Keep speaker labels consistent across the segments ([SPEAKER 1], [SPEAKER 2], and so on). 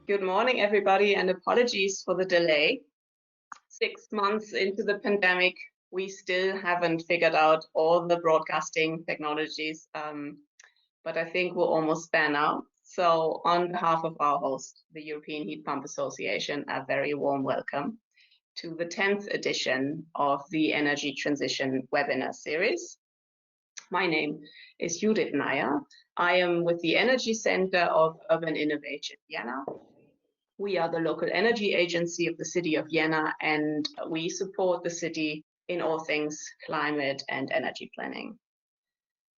[SPEAKER 1] Good morning, everybody, and apologies for the delay. 6 months into the pandemic, we still haven't figured out all the broadcasting technologies, but I think we're almost there now. So on behalf of our host, the European Heat Pump Association, a very warm welcome to the 10th edition of the Energy Transition webinar series. My name is Judith Neyer. I am with the Energy Center of Urban Innovation, Vienna. We are the local energy agency of the city of Vienna, and we support the city in all things climate and energy planning.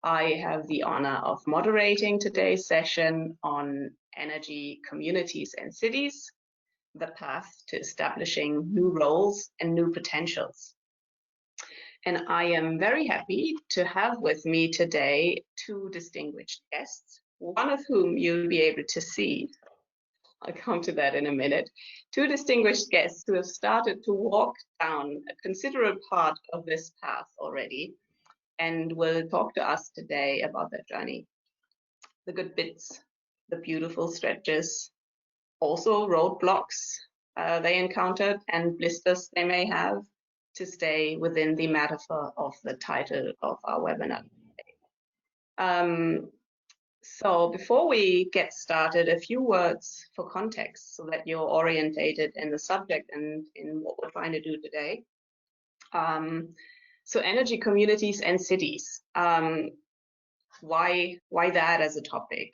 [SPEAKER 1] I have the honor of moderating today's session on energy communities and cities, the path to establishing new roles and new potentials. And I am very happy to have with me today two distinguished guests, one of whom you'll be able to see. I'll come to that in a minute. Two distinguished guests who have started to walk down a considerable part of this path already and will talk to us today about their journey. The good bits, the beautiful stretches, also roadblocks they encountered and blisters they may have, to stay within the metaphor of the title of our webinar today. So before we get started, a few words for context so that you're orientated in the subject and in what we're trying to do today. So energy communities and cities, why that as a topic?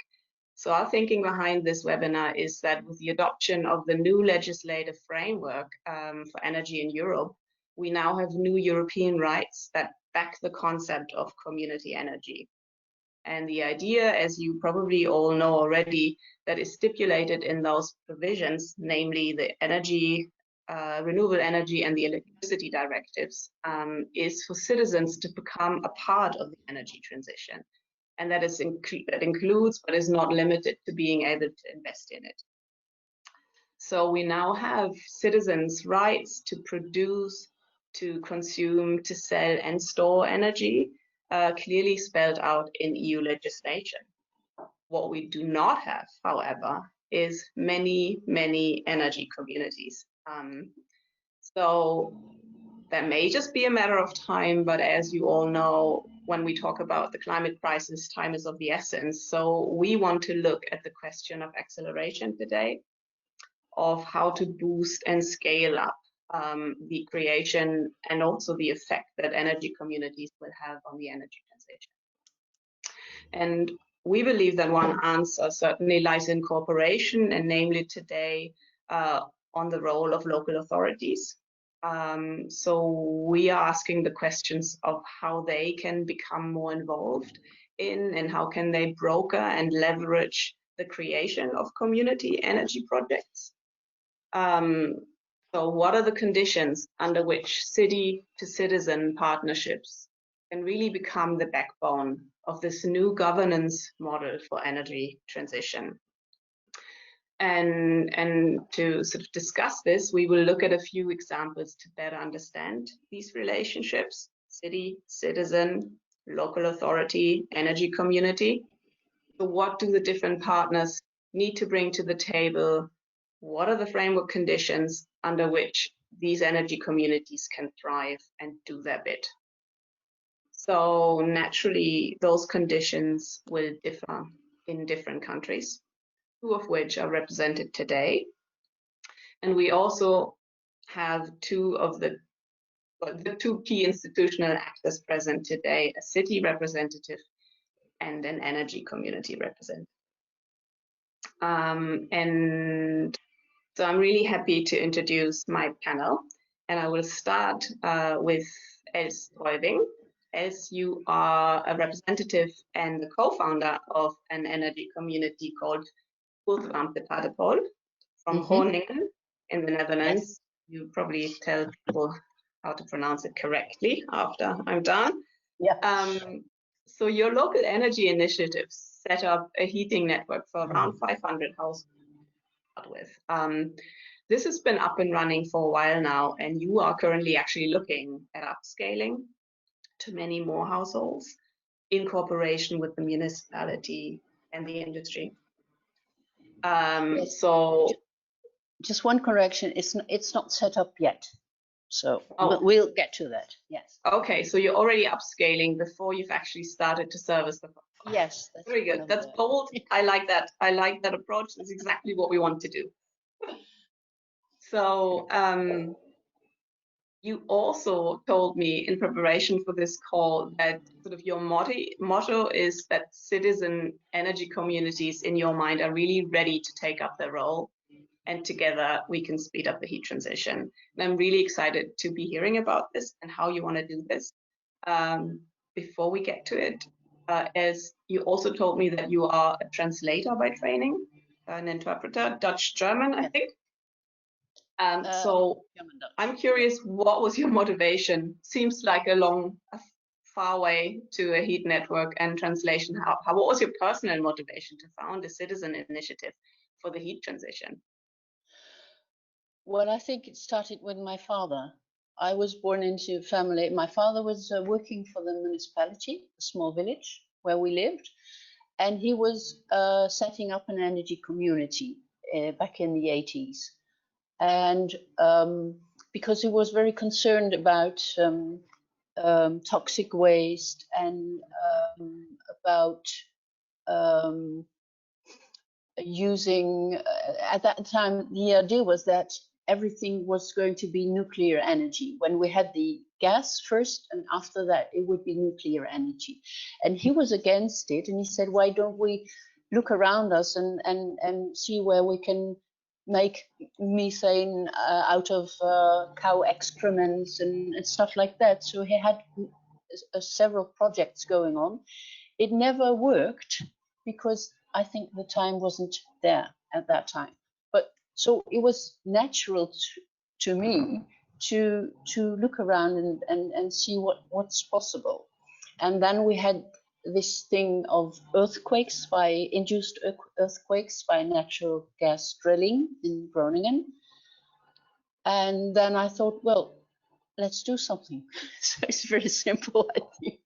[SPEAKER 1] So our thinking behind this webinar is that with the adoption of the new legislative framework for energy in Europe, we now have new European rights that back the concept of community energy. And the idea, as you probably all know already, that is stipulated in those provisions, namely the energy, renewable energy and the electricity directives, is for citizens to become a part of the energy transition. And that includes, but is not limited to, being able to invest in it. So we now have citizens' rights to produce, to consume, to sell and store energy, clearly spelled out in EU legislation. What we do not have, however, is many energy communities. So that may just be a matter of time, but as you all know, when we talk about the climate crisis, time is of the essence. So we want to look at the question of acceleration today, of how to boost and scale up the creation and also the effect that energy communities will have on the energy transition. And we believe that one answer certainly lies in cooperation, and namely today on the role of local authorities. So we are asking the questions of how they can become more involved in, and how can they broker and leverage the creation of community energy projects. So what are the conditions under which city-to-citizen partnerships can really become the backbone of this new governance model for energy transition? And to sort of discuss this, we will look at a few examples to better understand these relationships: city, citizen, local authority, energy community. So what do the different partners need to bring to the table? What are the framework conditions under which these energy communities can thrive and do their bit? So naturally, those conditions will differ in different countries, two of which are represented today. And we also have two key institutional actors present today, a city representative and an energy community representative. And so I'm really happy to introduce my panel, and I will start with Els Struiving. Els, you are a representative and the co-founder of an energy community called Buurtwarmte Paddepoel from Groningen in the Netherlands. Yes. You probably tell people how to pronounce it correctly after I'm done. Yeah. So your local energy initiatives set up a heating network for around 500 households. This has been up and running for a while now, and you are currently actually looking at upscaling to many more households in cooperation with the municipality and the industry. So
[SPEAKER 2] just one correction. It's not set up yet. So
[SPEAKER 1] Oh.
[SPEAKER 2] we'll get to that. Yes.
[SPEAKER 1] Okay, so you're already upscaling before you've actually started to service the.
[SPEAKER 2] Yes. That's
[SPEAKER 1] very good. That's bold. I like that. I like that approach. That's exactly what we want to do. So you also told me in preparation for this call that sort of your motto is that citizen energy communities in your mind are really ready to take up their role, and together we can speed up the heat transition. And I'm really excited to be hearing about this and how you want to do this. Before we get to it, as you also told me that you are a translator by training, an interpreter, Dutch-German, I think. So I'm curious, what was your motivation? Seems like a far way to a heat network and translation. What was your personal motivation to found a citizen initiative for the heat transition?
[SPEAKER 2] Well, I think it started with my father. I was born into a family. My father was working for the municipality, a small village where we lived, and he was setting up an energy community back in the 80s. And because he was very concerned about toxic waste and about using, at that time, the idea was that everything was going to be nuclear energy. When we had the gas first, and after that, it would be nuclear energy. And he was against it, and he said, why don't we look around us and see where we can make methane out of cow excrements and stuff like that. So he had several projects going on. It never worked because I think the time wasn't there at that time. But so it was natural to me to look around and see what's possible. And then we had this thing of earthquakes induced earthquakes by natural gas drilling in Groningen. And then I thought, well, let's do something. So it's very simple, I think.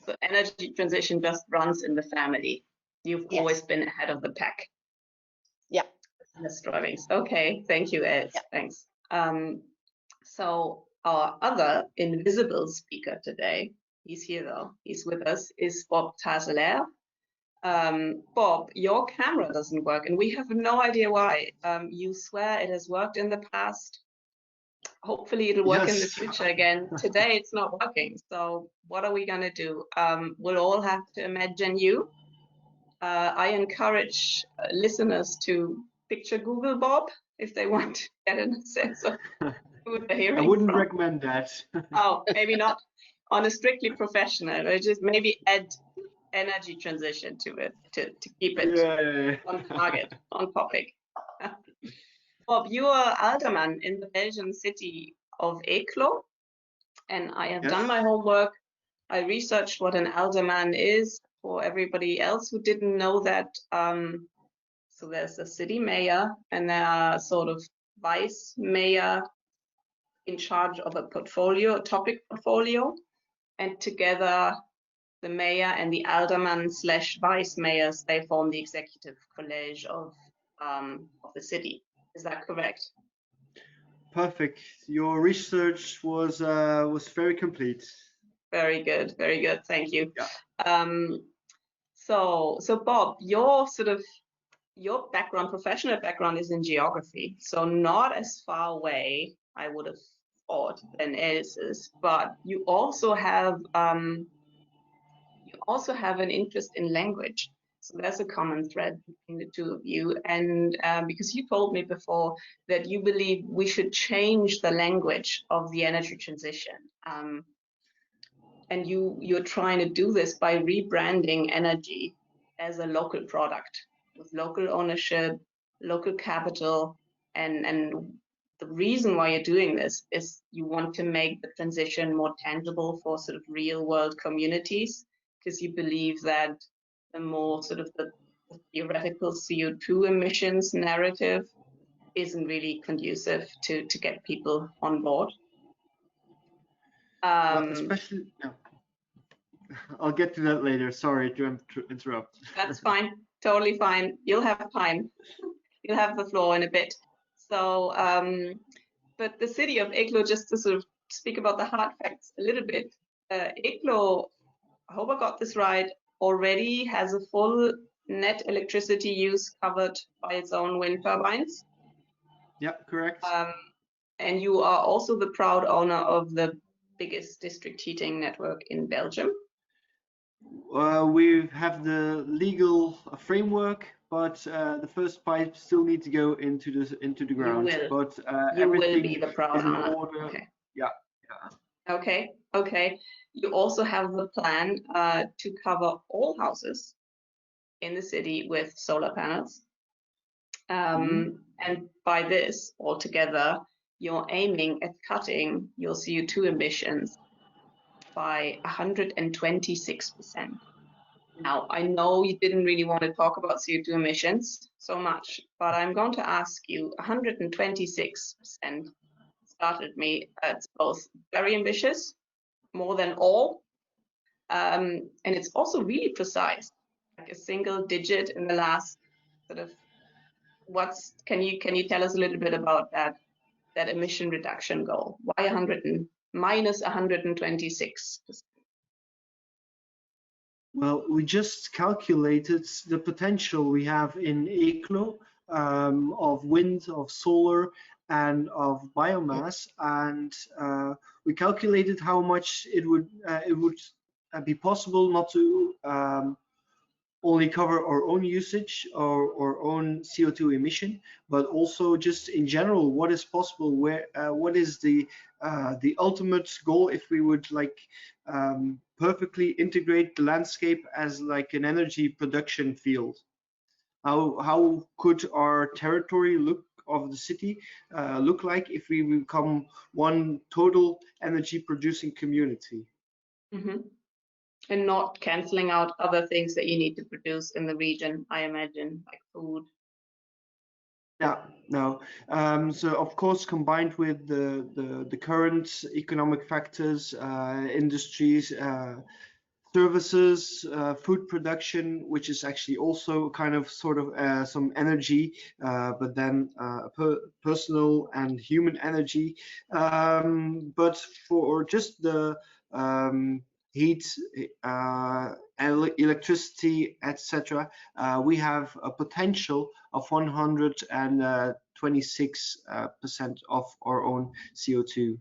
[SPEAKER 1] The energy transition just runs in the family. You've always been ahead of the pack.
[SPEAKER 2] Yeah.
[SPEAKER 1] Els Struiving. Okay, thank you, Els. Yeah. Thanks. So our other invisible speaker today, he's here though, he's with us, is Bob Tazelaar. Bob, your camera doesn't work and we have no idea why. You swear it has worked in the past. Hopefully it'll work in the future again. Today it's not working. So what are we gonna do? We'll all have to imagine you. I encourage listeners to picture Google Bob if they want to get a sense of who they're hearing
[SPEAKER 3] I wouldn't
[SPEAKER 1] from.
[SPEAKER 3] recommend that.
[SPEAKER 1] Oh, maybe not on a strictly professional, or just maybe add energy transition to it to keep it on target, on topic. Bob, you are Alderman in the Belgian city of Eeklo, and I have done my homework. I researched what an Alderman is for everybody else who didn't know that. So there's a city mayor, and there are sort of vice mayor in charge of a portfolio, a topic portfolio, and together the mayor and the alderman / vice mayors, they form the executive college of the city. Is that correct?
[SPEAKER 3] Perfect. Your research was very complete.
[SPEAKER 1] Very good, very good. Thank you. Yeah. So Bob, your background, professional background, is in geography, so not as far away I would have thought than Els's, but you also have an interest in language. So there's a common thread between the two of you, and because you told me before that you believe we should change the language of the energy transition, and you're trying to do this by rebranding energy as a local product with local ownership, local capital, and the reason why you're doing this is you want to make the transition more tangible for sort of real world communities, because you believe that the more sort of the theoretical CO2 emissions narrative isn't really conducive to get people on board.
[SPEAKER 3] Well, especially, I'll get to that later. Sorry to interrupt.
[SPEAKER 1] That's fine. Totally fine. You'll have time. You'll have the floor in a bit. So, but the city of Eeklo, just to sort of speak about the hard facts a little bit, Eeklo, I hope I got this right, already has a full net electricity use covered by its own wind turbines.
[SPEAKER 3] Yeah, correct.
[SPEAKER 1] And you are also the proud owner of the biggest district heating network in Belgium.
[SPEAKER 3] We have the legal framework, but the first pipes still need to go into the ground. But everything
[SPEAKER 1] will be the proud
[SPEAKER 3] is in
[SPEAKER 1] owner.
[SPEAKER 3] order.
[SPEAKER 1] Okay.
[SPEAKER 3] Yeah.
[SPEAKER 1] Okay. Okay. You also have the plan to cover all houses in the city with solar panels. And by this, altogether, you're aiming at cutting your CO2 emissions by 126%. Now, I know you didn't really want to talk about CO2 emissions so much, but I'm going to ask you, 126% startled me. It's both very ambitious, more than all, and it's also really precise, like a single digit in the last sort of. Can you tell us a little bit about that emission reduction goal? Why minus 126%?
[SPEAKER 3] Well, we just calculated the potential we have in Eeklo of wind, of solar, and of biomass, and we calculated how much it would be possible not to only cover our own usage or our own CO2 emission, but also just in general what is possible. What is the ultimate goal if we would like perfectly integrate the landscape as like an energy production field? How could our territory of the city look like if we become one total energy producing community?
[SPEAKER 1] Mm-hmm. And not canceling out other things that you need to produce in the region, I imagine, like food.
[SPEAKER 3] Yeah, no. So of course, combined with the current economic factors, industries, services, food production, which is actually also kind of sort of some energy, but then personal and human energy. But for just the heat, electricity, etc., we have a potential of 126% of our own CO2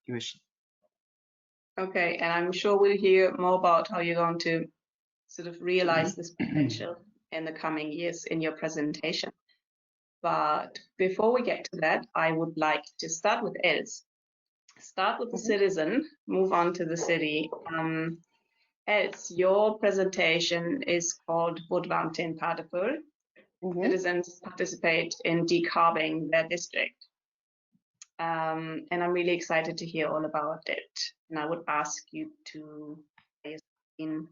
[SPEAKER 3] emission.
[SPEAKER 1] Okay, and I'm sure we'll hear more about how you're going to sort of realize this potential in the coming years in your presentation. But before we get to that, I would like to start with Els. Start with the citizen, move on to the city. Els, your presentation is called Buurtwarmte Paddepoel. Citizens participate in decarbing their district. And I'm really excited to hear all about it. And I would ask you to play in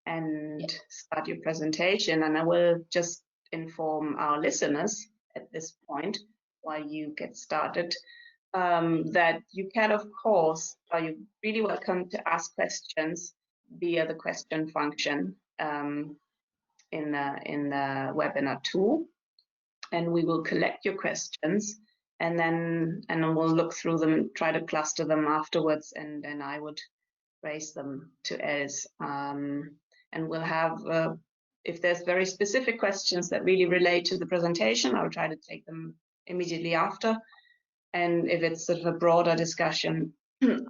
[SPEAKER 1] and start your presentation. And I will just inform our listeners at this point, while you get started, that you can, of course, you're really welcome to ask questions via the question function in the webinar tool. And we will collect your questions, and then we'll look through them and try to cluster them afterwards, and then I would raise them to Els. And we'll have, if there's very specific questions that really relate to the presentation, I'll try to take them immediately after. And if it's sort of a broader discussion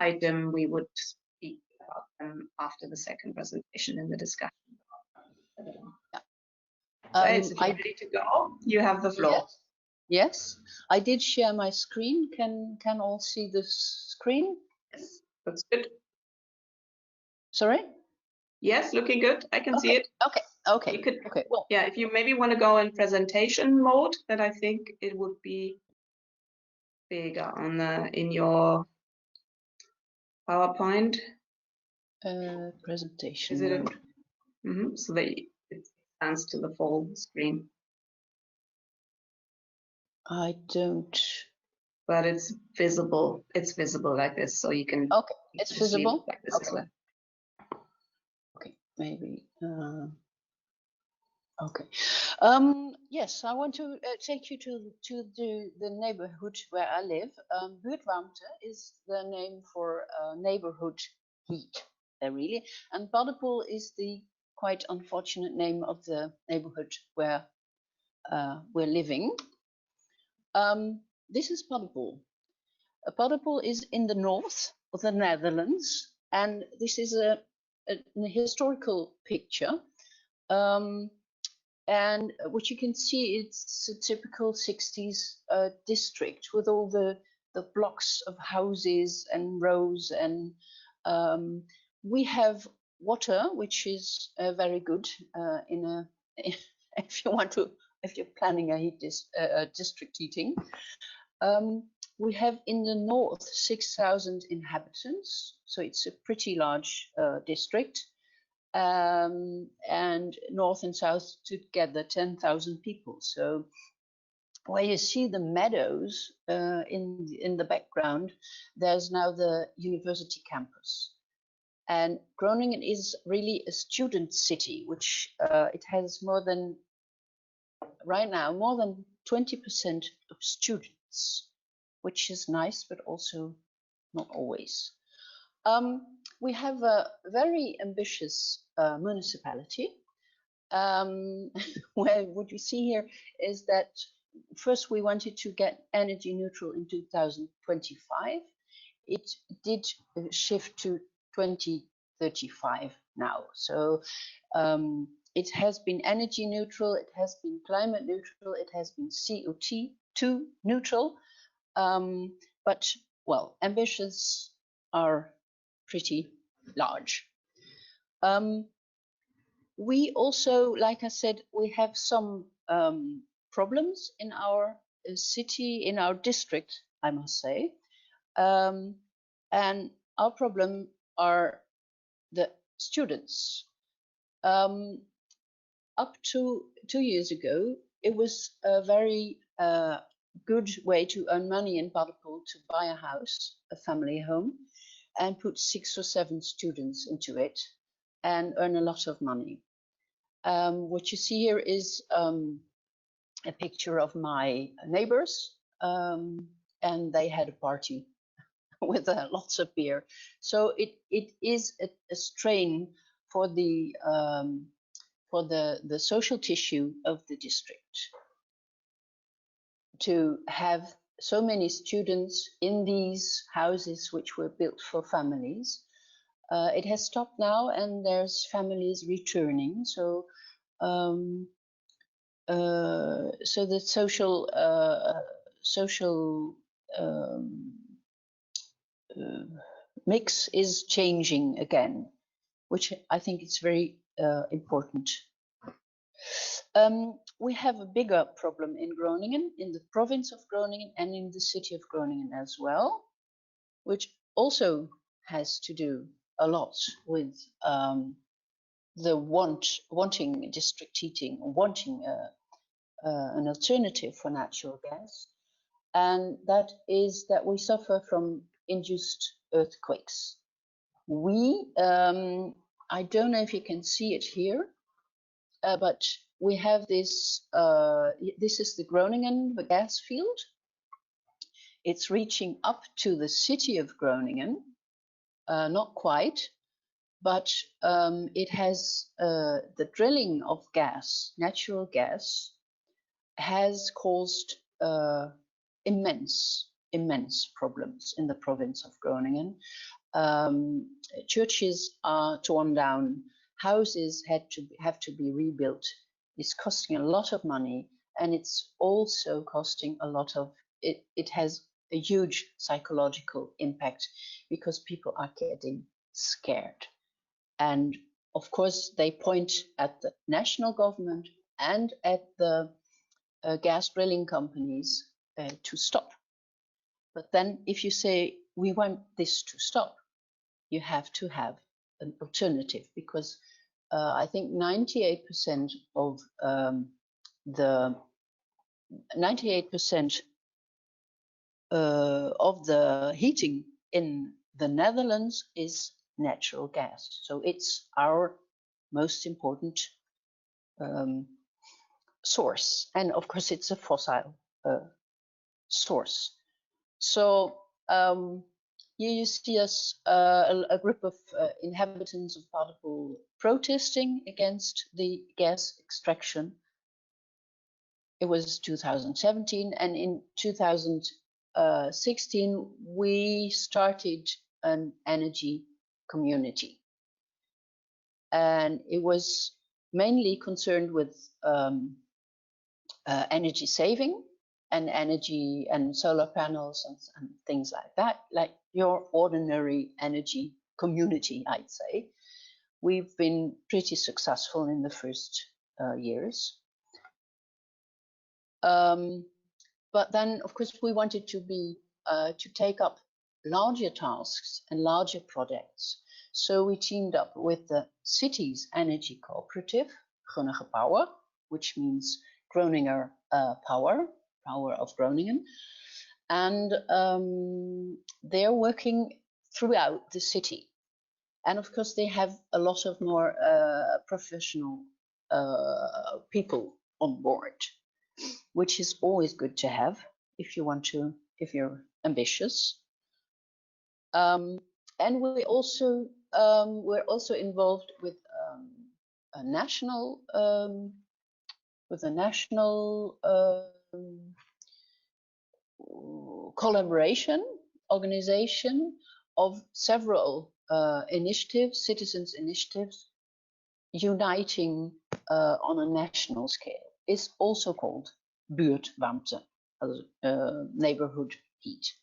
[SPEAKER 1] item, we would speak about them after the second presentation in the discussion. Els, if you're ready to go, you have the floor.
[SPEAKER 2] Yes, I did share my screen. Can all see the screen?
[SPEAKER 1] Yes, that's good.
[SPEAKER 2] Sorry?
[SPEAKER 1] Yes, looking good. I can see it.
[SPEAKER 2] Okay.
[SPEAKER 1] You could,
[SPEAKER 2] okay. Well,
[SPEAKER 1] yeah, if you maybe want to go in presentation mode, then I think it would be bigger on in your PowerPoint.
[SPEAKER 2] Presentation
[SPEAKER 1] Is it
[SPEAKER 2] mode.
[SPEAKER 1] So that it stands to the full screen?
[SPEAKER 2] I don't.
[SPEAKER 1] But it's visible. It's visible like this, so you can.
[SPEAKER 2] Okay, it's visible
[SPEAKER 1] like this as well.
[SPEAKER 2] Okay, maybe. Okay. Yes, I want to take you to the neighborhood where I live. Buurtwarmte is the name for neighborhood heat, really. And Paddepoel is the quite unfortunate name of the neighborhood where we're living. This is Paddepoel. Paddepoel is in the north of the Netherlands, and this is a historical picture. And what you can see, it's a typical 60s district with all the blocks of houses and rows, and we have water, which is very good in a if you're planning a district heating. We have in the north 6,000 inhabitants, so it's a pretty large district. And north and south together 10,000 people. So where you see the meadows in the background, there's now the university campus. And Groningen is really a student city, which it has right now more than 20% of students, which is nice, but also not always. We have a very ambitious municipality. Where what you see here is that first we wanted to get energy neutral in 2025. It did shift to 2035 now. So it has been energy neutral, it has been climate neutral, it has been CO2 neutral. But well, ambitions are pretty large. We also, like I said, we have some problems in our city, in our district, I must say. And our problem are the students. Up to 2 years ago, it was a very good way to earn money in Paddepoel to buy a house, a family home, and put 6 or 7 students into it and earn a lot of money. What you see here is a picture of my neighbors, and they had a party with lots of beer. So it is a strain for the social tissue of the district to have so many students in these houses which were built for families. It has stopped now, and there's families returning. So, so the social mix is changing again, which I think is very important. We have a bigger problem in Groningen, in the province of Groningen, and in the city of Groningen as well, which also has to do a lot with the wanting district heating, wanting an alternative for natural gas, and that is that we suffer from induced earthquakes. I don't know if you can see it here, but we have this. This is the Groningen, the gas field. It's reaching up to the city of Groningen, not quite, but it has the drilling of gas, natural gas, has caused immense problems in the province of Groningen. Churches are torn down, houses have to be rebuilt. It's costing a lot of money, and it's also costing a lot of it has a huge psychological impact because people are getting scared. And of course, they point at the national government and at the gas drilling companies to stop. But then if you say, we want this to stop, you have to have an alternative, because I think 98% of the 98% of the heating in the Netherlands is natural gas. So it's our most important source, and of course it's a fossil source. So here you see us, a group of inhabitants of Paddepoel protesting against the gas extraction. It was 2017, and in 2016 we started an energy community, and it was mainly concerned with energy saving and energy and solar panels and things like that, like your ordinary energy community, I'd say. We've been pretty successful in the first years. But then, of course, we wanted to be to take up larger tasks and larger projects. So we teamed up with the city's energy cooperative, Groningen Power, which means Groninger Power of Groningen. And they're working throughout the city. And of course, they have a lot of more professional people on board, which is always good to have if you want to, if you're ambitious. And we're also involved with a national collaboration organization of several initiatives, citizens' initiatives, uniting on a national scale. It's also called Buurtwarmte, neighborhood heat.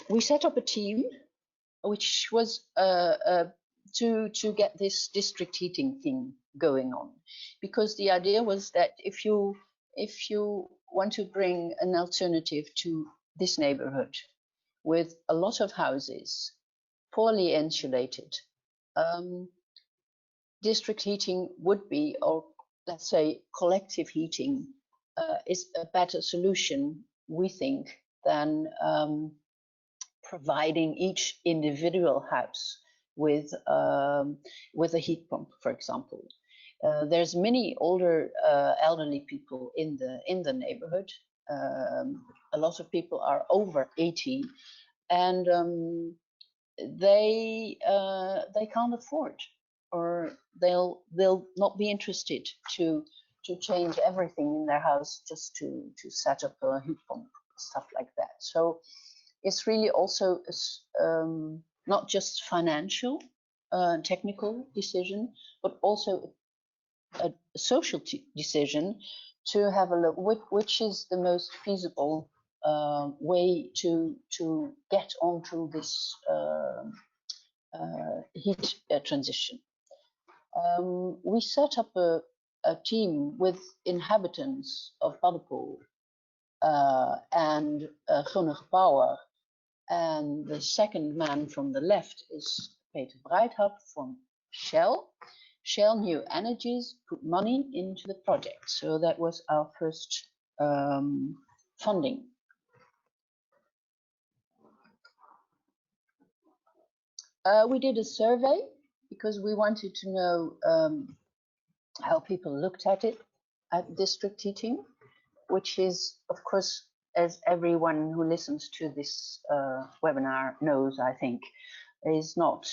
[SPEAKER 2] We set up a team, which was to get this district heating thing going on, because the idea was that if you want to bring an alternative to this neighborhood with a lot of houses, poorly insulated, district heating would be, or let's say collective heating, is a better solution, we think, than providing each individual house with a heat pump, for example. There's many older elderly people in the neighborhood. A lot of people are over 80, and they can't afford, or they'll not be interested to change everything in their house just to set up a heat pump, stuff like that. So it's really also not just financial, technical decision, but also a social decision to have a look which is the most feasible way to get onto this heat transition. We set up a team with inhabitants of Paddepoel and Groningen Power, and the second man from the left is Peter Breithaupt from Shell. Shell New Energies put money into the project, so that was our first funding. We did a survey because we wanted to know how people looked at it, at district heating, which is, of course, as everyone who listens to this webinar knows, I think, is not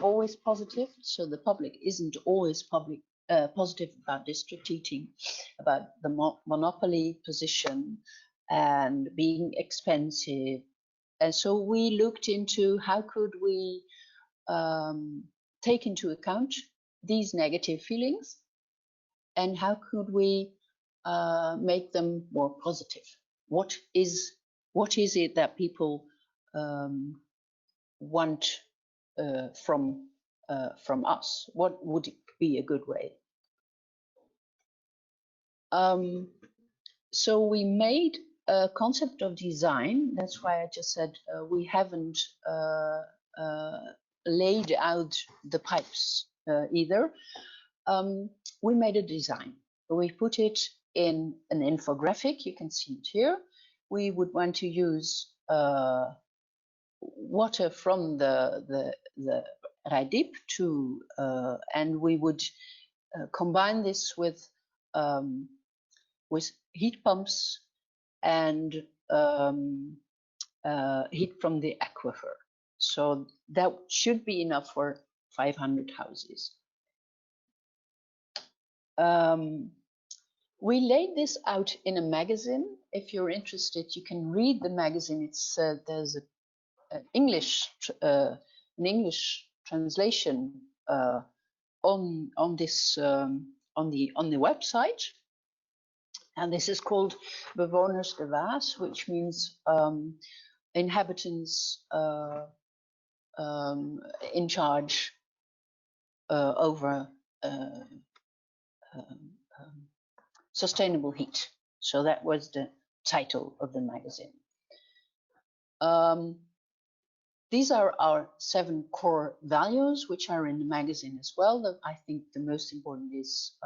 [SPEAKER 2] always positive. So the public isn't always positive about district heating, about the monopoly position and being expensive. And so we looked into how could we take into account these negative feelings, and how could we make them more positive? What is it that people want from us? What would be a good way? So we made a concept of design. That's why I just said we haven't laid out the pipes either. We made a design. We put it in an infographic. You can see it here. We would want to use water from the Rijdiep to, and we would combine this with heat pumps and heat from the aquifer. So that should be enough for 500 houses. We laid this out in a magazine. If you're interested, you can read the magazine. It's there's an English translation on this on the website, and this is called Bewoners de Waas, which means inhabitants in charge over sustainable heat. So that was the title of the magazine. These are our 7 core values, which are in the magazine as well. I think the most important is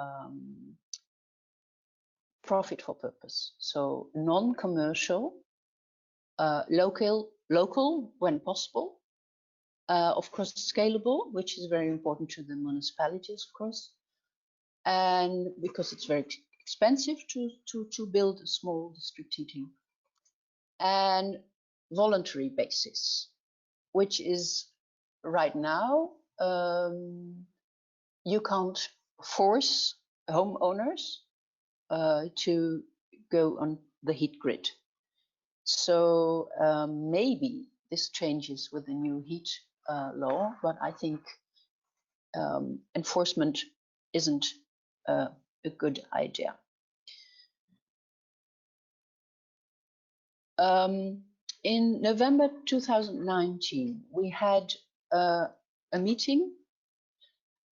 [SPEAKER 2] profit for purpose. So non-commercial, local when possible. Of course, scalable, which is very important to the municipalities, of course. And because it's very expensive to build a small district heating. And voluntary basis, which is right now, you can't force homeowners to go on the heat grid. So maybe this changes with the new heat law, but I think enforcement isn't a good idea. In November 2019, we had a meeting.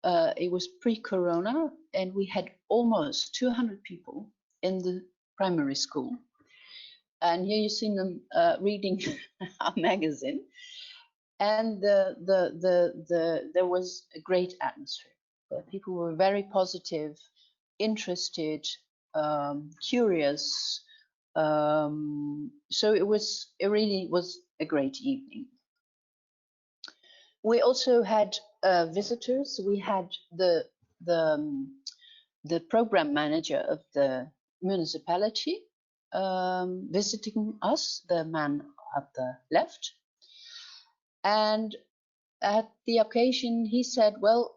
[SPEAKER 2] It was pre-Corona, and we had almost 200 people in the primary school. And here you see them reading our magazine. And there was a great atmosphere. People were very positive, interested, curious. So it really was a great evening. We also had visitors. We had the program manager of the municipality visiting us, the man at the left. And at the occasion, he said, well,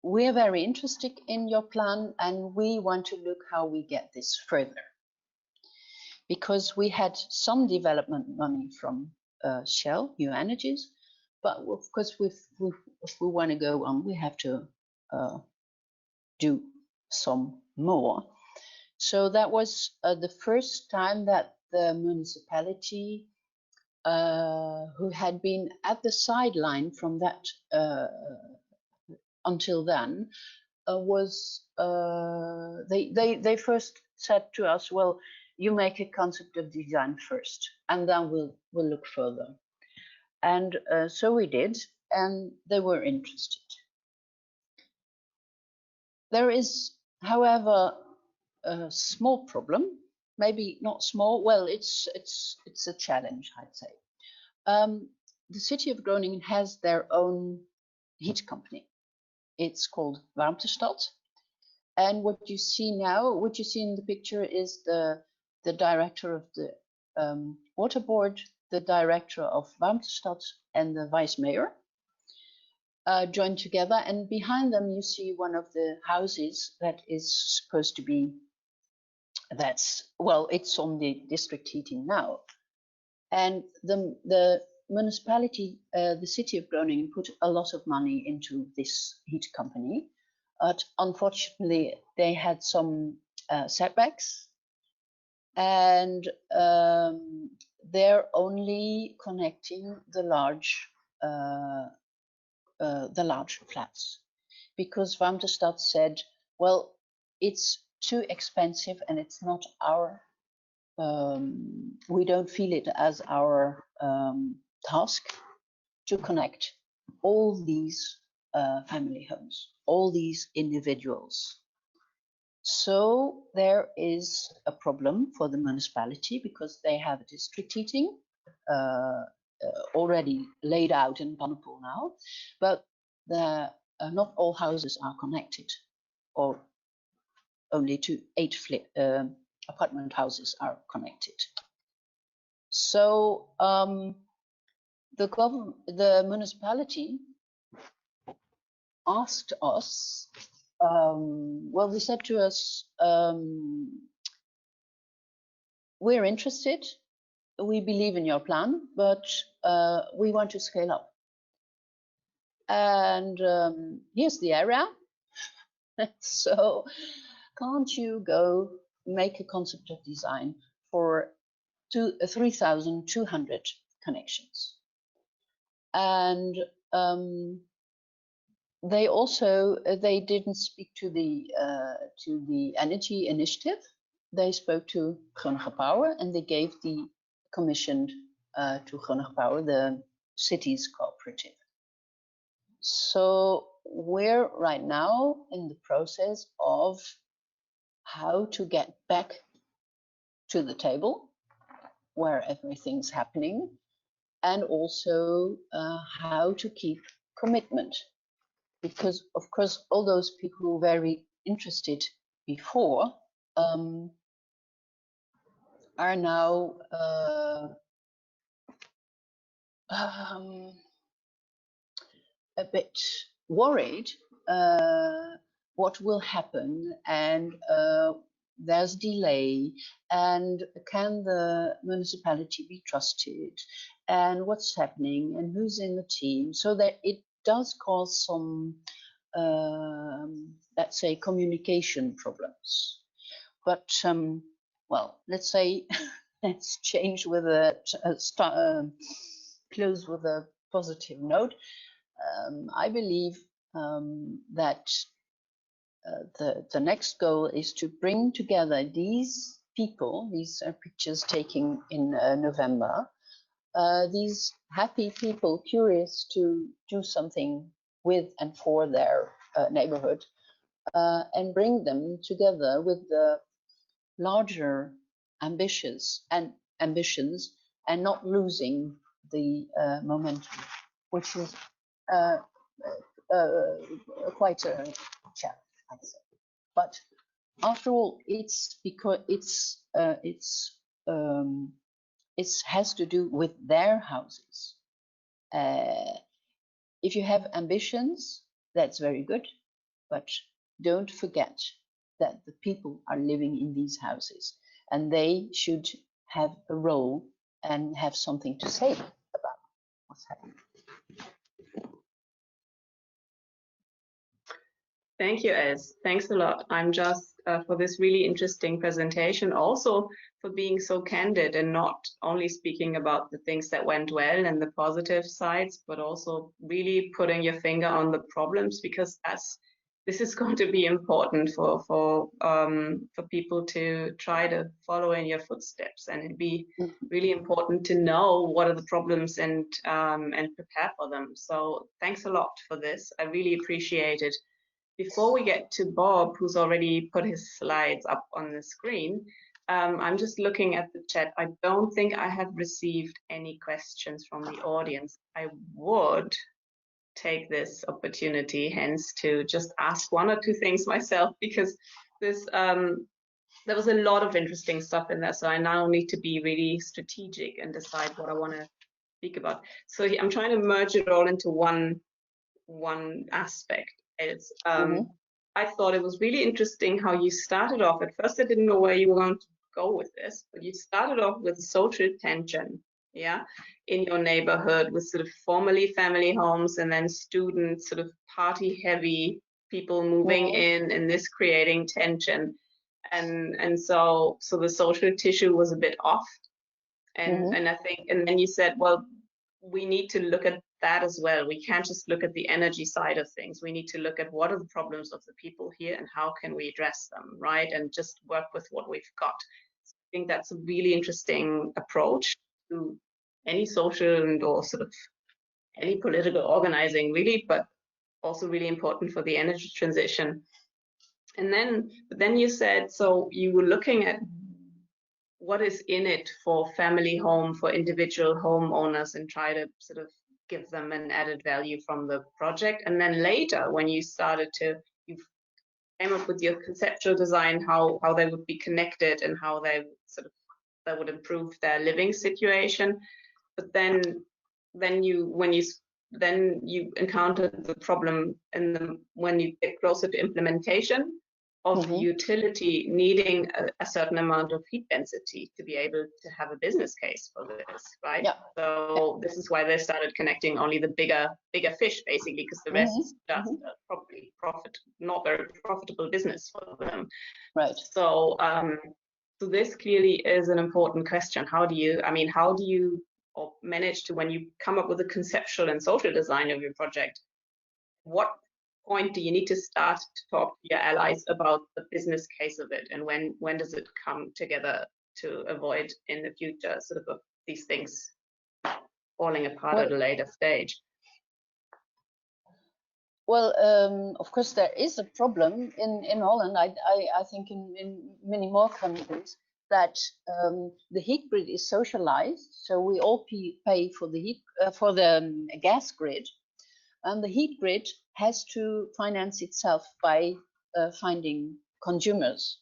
[SPEAKER 2] we are very interested in your plan, and we want to look how we get this further. Because we had some development money from Shell, New Energies, but of course, if we want to go on, we have to do some more. So that was the first time that the municipality, who had been at the sideline from that until then, was they first said to us, well, you make a concept of design first, and then we'll look further. And so we did, and they were interested. There is, however, a small problem, maybe not small. Well, it's a challenge, I'd say. The city of Groningen has their own heat company. It's called Warmtestad. And what you see now, what you see in the picture is the director of the water board, the director of Warmtestad, and the vice mayor joined together. And behind them, you see one of the houses that is supposed to be, well, it's on the district heating now. And the municipality, the city of Groningen, put a lot of money into this heat company. But unfortunately, they had some setbacks, and they're only connecting the large flats, because Warmtestad said, well, it's too expensive and it's not our, we don't feel it as our task to connect all these family homes, all these individuals. So there is a problem for the municipality, because they have district heating already laid out in Paddepoel now, but not all houses are connected, or only 8 apartment houses are connected. So the municipality asked us, well, they said to us, we're interested, we believe in your plan, but we want to scale up. And here's the area. So can't you go make a concept of design for 3,200 connections? And they also they didn't speak to the energy initiative. They spoke to Groningen Power, and they gave the commissioned to Groningen Power, the city's cooperative. So we're right now in the process of how to get back to the table where everything's happening, and also how to keep commitment. Because of course, all those people who were very interested before are now a bit worried what will happen, and there's delay, and can the municipality be trusted, and what's happening, and who's in the team. So that it does cause some, let's say, communication problems. But well, let's say, let's change with close with a positive note. I believe that the next goal is to bring together these people, these pictures taken in November, these happy people curious to do something with and for their neighborhood, and bring them together with the larger ambitions and not losing the momentum, which is quite a challenge, I'd say. But after all, it's because it has to do with their houses. If you have ambitions, that's very good, but don't forget that the people are living in these houses, and they should have a role and have something to say about what's happening.
[SPEAKER 1] Thank you, Els. Thanks a lot. I'm just for this really interesting presentation, also for being so candid and not only speaking about the things that went well and the positive sides, but also really putting your finger on the problems, because this is going to be important for people to try to follow in your footsteps, and it'd be really important to know what are the problems and prepare for them. So thanks a lot for this. I really appreciate it. Before we get to Bob, who's already put his slides up on the screen, I'm just looking at the chat. I don't think I have received any questions from the audience. I would take this opportunity, hence, to just ask one or two things myself, because this there was a lot of interesting stuff in there. So I now need to be really strategic and decide what I want to speak about. So I'm trying to merge it all into one aspect. I thought it was really interesting how you started off. At first, I didn't know where you were going to go with this, but you started off with social tension, yeah, in your neighborhood, with sort of formerly family homes, and then students, sort of party-heavy people moving in, and this creating tension, and so the social tissue was a bit off, and I think, and then you said, well, we need to look at that as well. We can't just look at the energy side of things. We need to look at what are the problems of the people here and how can we address them, right? And just work with what we've got. So I think that's a really interesting approach to any social and or sort of any political organizing, really, but also really important for the energy transition. And then you said, so you were looking at what is in it for family home, for individual homeowners, and try to sort of give them an added value from the project. And then later, when you came up with your conceptual design, how they would be connected and how that would improve their living situation. But then you encountered the problem when you get closer to implementation of the utility needing a certain amount of heat density to be able to have a business case for this, right?
[SPEAKER 2] Yeah.
[SPEAKER 1] So this is why they started connecting only the bigger fish, basically, because the rest is just probably not very profitable business for them.
[SPEAKER 2] Right.
[SPEAKER 1] So so this clearly is an important question. How do you manage to, when you come up with a conceptual and social design of your project, what point do you need to start to talk to your allies about the business case of it, and when does it come together to avoid in the future sort of these things falling apart at a later stage?
[SPEAKER 2] Well, of course, there is a problem in Holland. I think in many more countries that the heat grid is socialized, so we all pay for the heat for the gas grid, and the heat grid has to finance itself by finding consumers.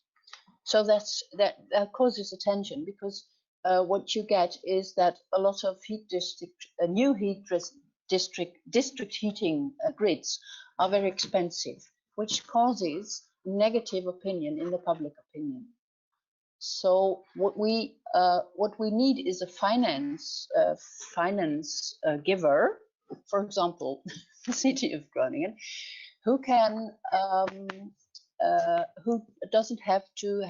[SPEAKER 2] So that causes a tension, because what you get is that a lot of new district heating grids are very expensive, which causes negative opinion in the public opinion. So what we need is a finance giver, for example, the city of Groningen, who can who doesn't have to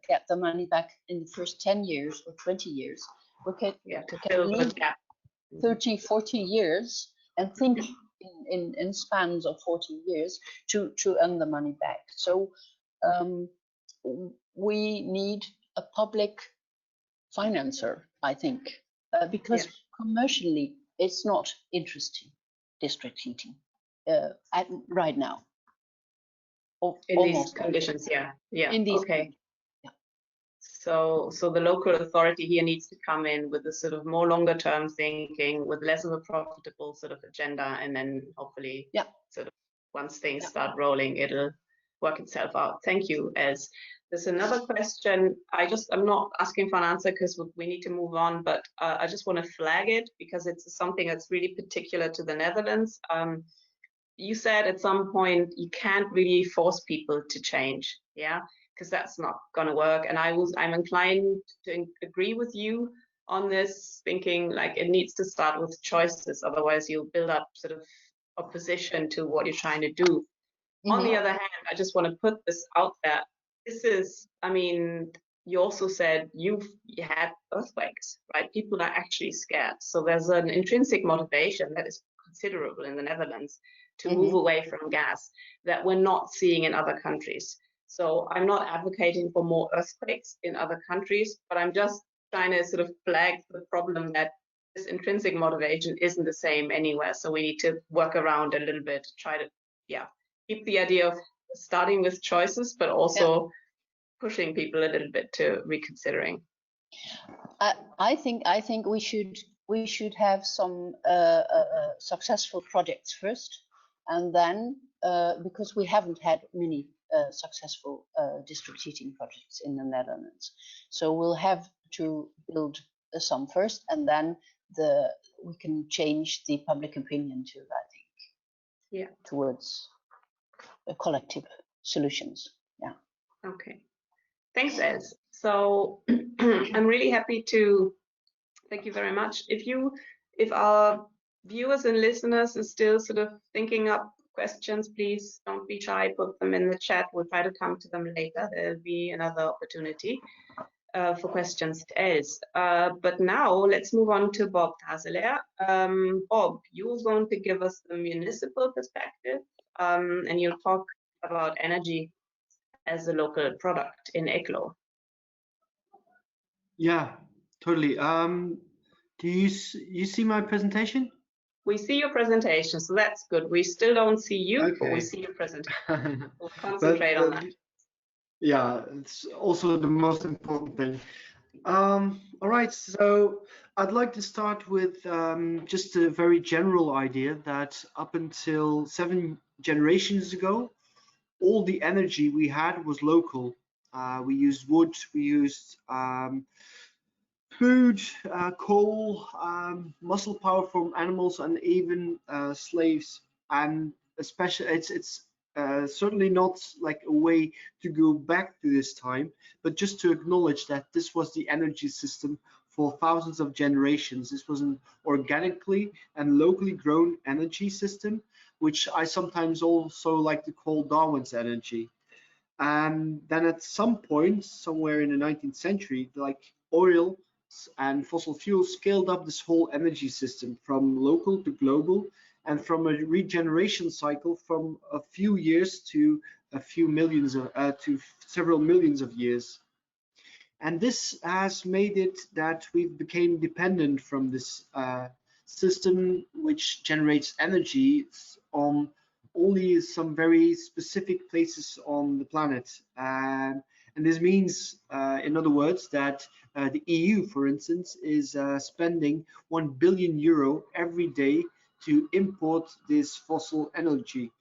[SPEAKER 2] get the money back in the first 10 years or 20 years. We can leave 30, 40 years and think in spans of 40 years to earn the money back. So we need a public financer, I think, because commercially it's not interesting, district heating right now.
[SPEAKER 1] In these conditions, okay.
[SPEAKER 2] Yeah.
[SPEAKER 1] So the local authority here needs to come in with a sort of more longer term thinking, with less of a profitable sort of agenda, and then hopefully sort of once things start rolling, it'll work itself out. Thank you, Els. There's another question. I'm not asking for an answer because we need to move on, but I just want to flag it because it's something that's really particular to the Netherlands. You said at some point you can't really force people to change, because that's not going to work. And I'm inclined to agree with you on this, thinking like it needs to start with choices, otherwise you'll build up sort of opposition to what you're trying to do. On the other hand, I just want to put this out there. This is, I mean, you also said you had earthquakes, right? People are actually scared. So there's an intrinsic motivation that is considerable in the Netherlands to move away from gas that we're not seeing in other countries. So I'm not advocating for more earthquakes in other countries, but I'm just trying to sort of flag the problem that this intrinsic motivation isn't the same anywhere. So we need to work around a little bit, try to, keep the idea of starting with choices, but also pushing people a little bit to reconsidering.
[SPEAKER 2] I think we should have some successful projects first, and then because we haven't had many successful district heating projects in the Netherlands, so we'll have to build some first, and then we can change the public opinion to, I think, towards collective solutions.
[SPEAKER 1] Okay, thanks, Els. So I'm really happy to thank you very much. If our viewers and listeners are still sort of thinking up questions, please don't be shy, put them in the chat. We'll try to come to them later. There'll be another opportunity for questions to Els. But now let's move on to Bob Tazeler. Bob, you're going to give us the municipal perspective, and you'll talk about energy as a local product in Eeklo.
[SPEAKER 3] Yeah, totally. Do you see my presentation?
[SPEAKER 1] We see your presentation, so that's good. We still don't see you, but we see your presentation. We'll concentrate on that.
[SPEAKER 3] Yeah, it's also the most important thing. All right, so I'd like to start with just a very general idea that up until 7 generations ago, all the energy we had was local. We used wood, we used food, coal, muscle power from animals, and even slaves. And especially, it's certainly not like a way to go back to this time, but just to acknowledge that this was the energy system for thousands of generations. This was an organically and locally grown energy system, which I sometimes also like to call Darwin's energy. And then at some point, somewhere in the 19th century, like oil and fossil fuels scaled up this whole energy system from local to global, and from a regeneration cycle from a few years to a few millions of, to several millions of years. And this has made it that we became dependent from this system, which generates energy on only some very specific places on the planet. And this means, in other words, that the EU, for instance, is spending €1 billion every day to import this fossil energy.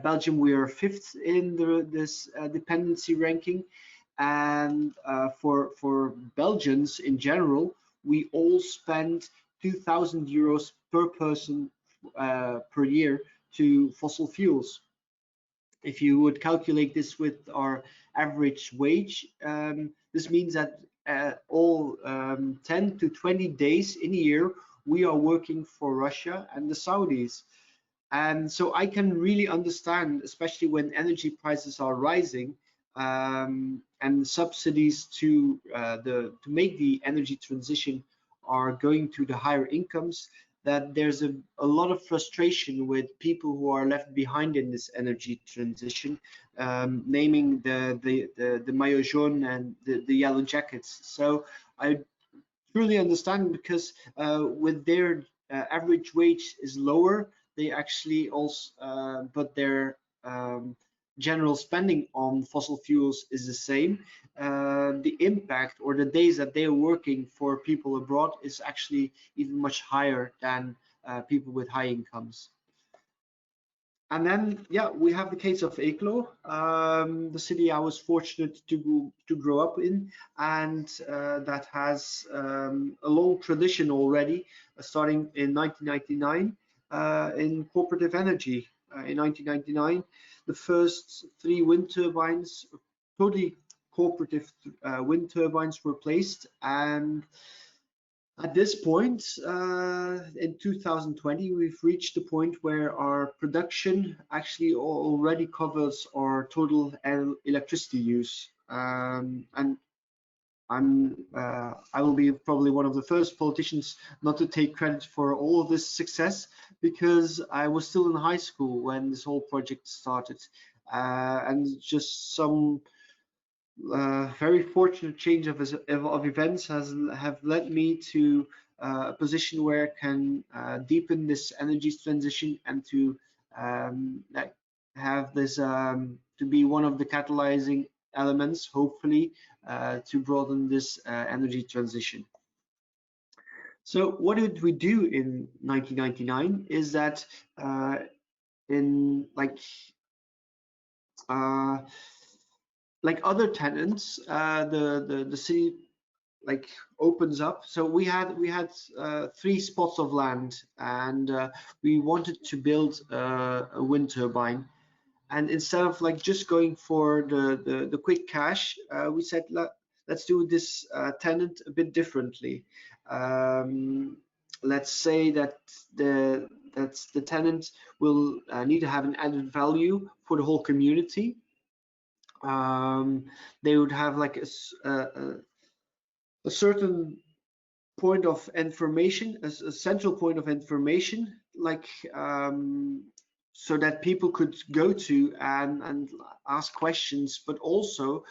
[SPEAKER 3] Belgium, we are 5th in this dependency ranking. And for Belgians in general, we all spend €2,000 per person per year to fossil fuels. If you would calculate this with our average wage, this means that all 10 to 20 days in a year, we are working for Russia and the Saudis. And so I can really understand, especially when energy prices are rising, and subsidies to make the energy transition are going to the higher incomes, that there's a lot of frustration with people who are left behind in this energy transition, naming the maillot jaune and the yellow jackets. So I truly understand, because with their average wage is lower, they actually also, but their general spending on fossil fuels is the same. The impact, or the days that they are working for people abroad, is actually even much higher than people with high incomes. And then, yeah, we have the case of Eeklo, the city I was fortunate to grow up in, and that has a long tradition already, starting in 1999 in cooperative energy. In 1999, the first 3 wind turbines, totally cooperative wind turbines, were placed. And at this point, in 2020, we've reached the point where our production actually already covers our total electricity use. And I will be probably one of the first politicians not to take credit for all of this success, because I was still in high school when this whole project started. And just some very fortunate change of events have led me to a position where I can deepen this energy transition, and to have this to be one of the catalyzing elements, hopefully, to broaden this energy transition. So what did we do in 1999 is that in like other tenants, the city opens up. So we had 3 spots of land, and we wanted to build a wind turbine. And instead of just going for the quick cash, we said, let's do this tenant a bit differently. Let's say that the tenant will need to have an added value for the whole community. They would have a certain point of information, a central point of information, so that people could go to and ask questions, but also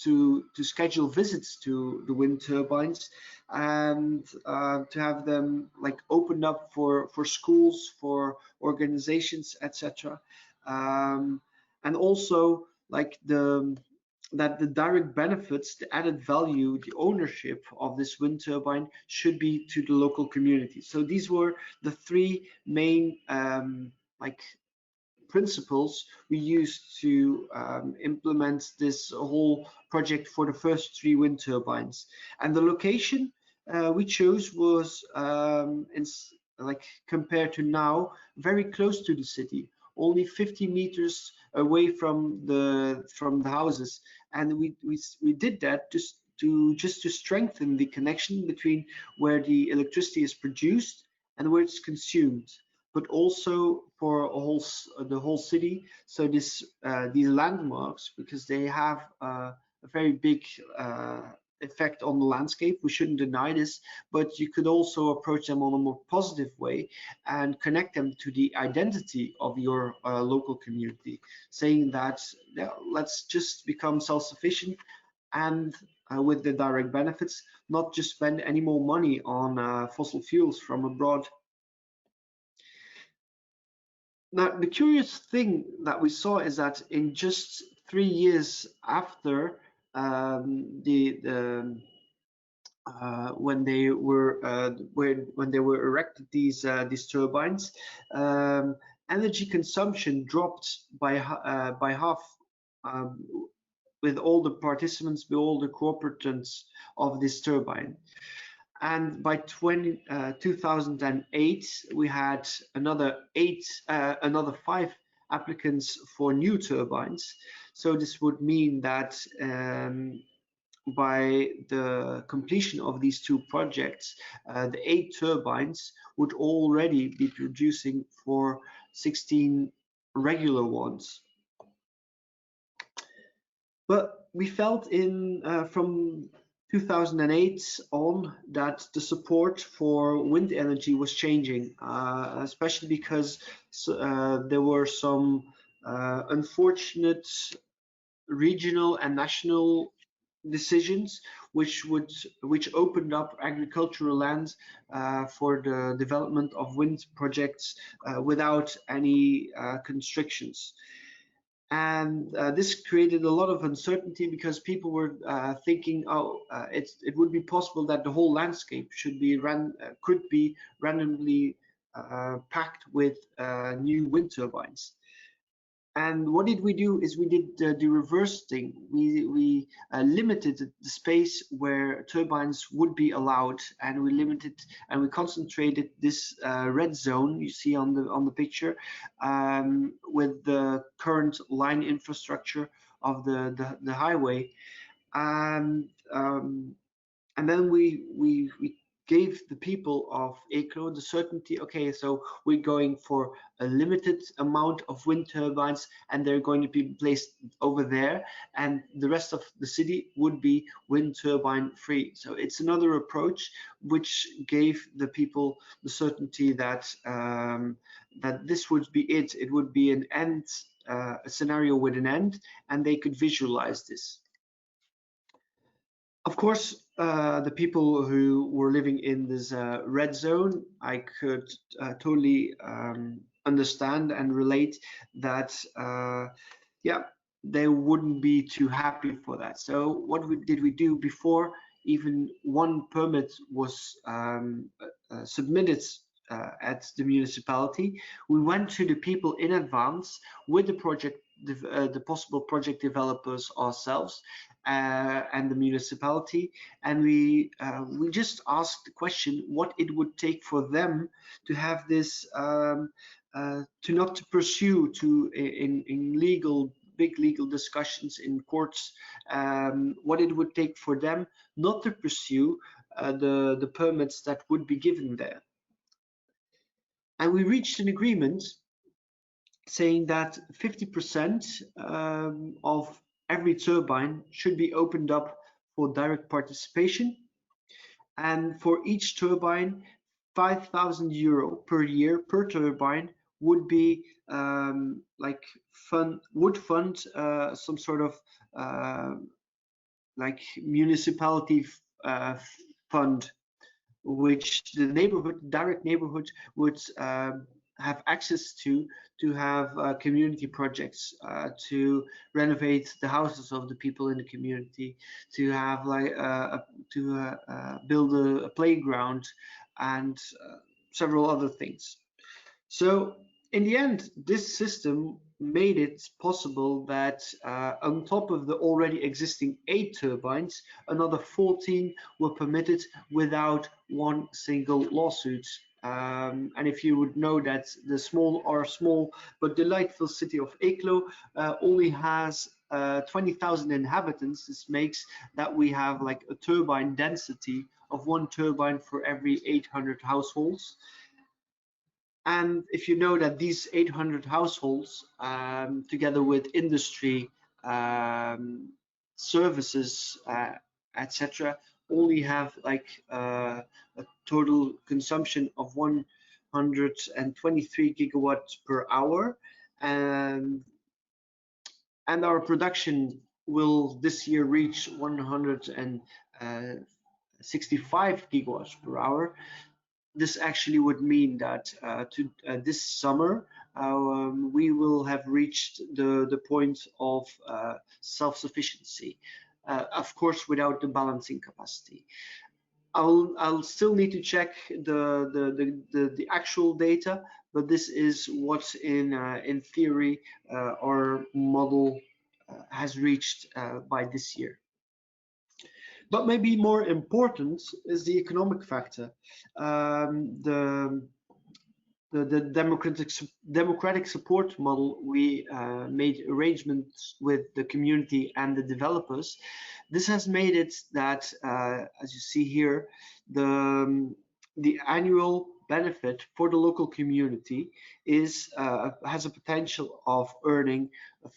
[SPEAKER 3] to schedule visits to the wind turbines, and to have them opened up for schools, for organizations, etc. And also that the direct benefits, the added value, the ownership of this wind turbine should be to the local community. So these were the three main like principles we used to implement this whole project for the first 3 wind turbines. And the location we chose was like compared to now very close to the city, only 50 meters away from the houses, and we did that just to strengthen the connection between where the electricity is produced and where it's consumed, but also for the whole city. So these landmarks, because they have a very big effect on the landscape, we shouldn't deny this, but you could also approach them on a more positive way and connect them to the identity of your local community, saying that, yeah, let's just become self-sufficient, and with the direct benefits, not just spend any more money on fossil fuels from abroad. Now, the curious thing that we saw is that in just 3 years after when they were erected, these turbines, energy consumption dropped by half, with all the participants, with all the cooperants of this turbine. And by 2008, we had another 5 applicants for new turbines. So this would mean that by the completion of these 2 projects, the 8 turbines would already be producing for 16 regular ones. But we felt from 2008 on that the support for wind energy was changing, especially because there were some unfortunate regional and national decisions which opened up agricultural land for the development of wind projects without any constrictions. And this created a lot of uncertainty, because people were thinking, it would be possible that the whole landscape could be randomly packed with new wind turbines. And what did we do is we did the reverse thing. We limited the space where turbines would be allowed, and we concentrated this red zone you see on the picture with the current line infrastructure of the highway, and then we gave the people of Eeklo the certainty, okay, so we're going for a limited amount of wind turbines, and they're going to be placed over there, and the rest of the city would be wind turbine free. So it's another approach which gave the people the certainty that that this would be it. It would be an end, a scenario with an end, and they could visualize this. Of course, the people who were living in this red zone, I could totally understand and relate that, yeah, they wouldn't be too happy for that. So what did we do before even one permit was submitted at the municipality? We went to the people in advance with the project, the possible project developers ourselves, and the municipality, and we just asked the question what it would take for them to have this, to not pursue in big legal discussions in courts, what it would take for them not to pursue the permits that would be given there. And we reached an agreement saying that 50% of every turbine should be opened up for direct participation, and for each turbine, 5,000 euro per year per turbine would be would fund some sort of like municipality fund, which the direct neighborhood would have access to have community projects, to renovate the houses of the people in the community, to have like build a playground, and several other things. So in the end, this system made it possible that on top of the already existing 8 turbines, another 14 were permitted without one single lawsuit. And if you would know that the small but delightful city of Eeklo only has 20,000 inhabitants, this makes that we have like a turbine density of 1 turbine for every 800 households. And if you know that these 800 households, together with industry, services, etc., only have like a total consumption of 123 gigawatts per hour, and our production will this year reach 165 gigawatts per hour. This actually would mean that this summer we will have reached the point of self-sufficiency, of course without the balancing capacity. I'll still need to check the actual data, but this is what in theory our model has reached by this year. But maybe more important is the economic factor. The democratic support model, we made arrangements with the community and the developers. This has made it that, as you see here, the annual benefit for the local community is has a potential of earning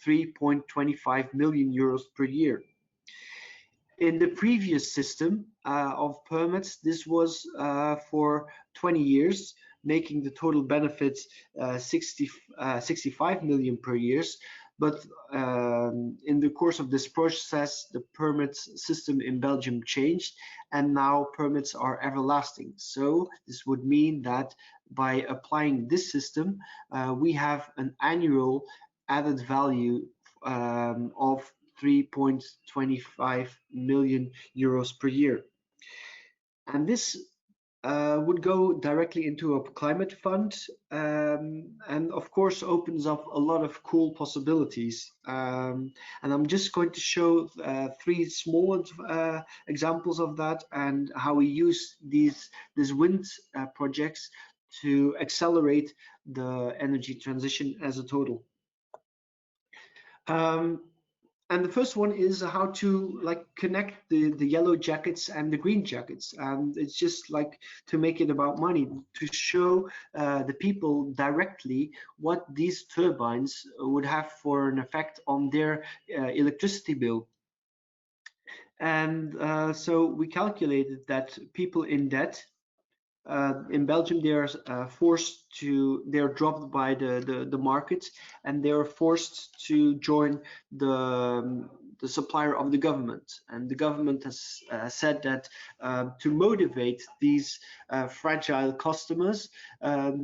[SPEAKER 3] 3.25 million euros per year. In the previous system of permits, this was for 20 years, making the total benefit 65 million per year. But in the course of this process, the permit system in Belgium changed, and now permits are everlasting. So this would mean that by applying this system, we have an annual added value of 3.25 million euros per year. And this would go directly into a climate fund, and of course opens up a lot of cool possibilities. And I'm just going to show 3 small examples of that, and how we use these wind projects to accelerate the energy transition as a total. And the first one is how to like connect the yellow jackets and the green jackets. And it's just like to make it about money, to show the people directly what these turbines would have for an effect on their electricity bill. And so we calculated that people in debt, in Belgium, they are they're dropped by the market, and they are forced to join the supplier of the government. And the government has said that to motivate these fragile customers,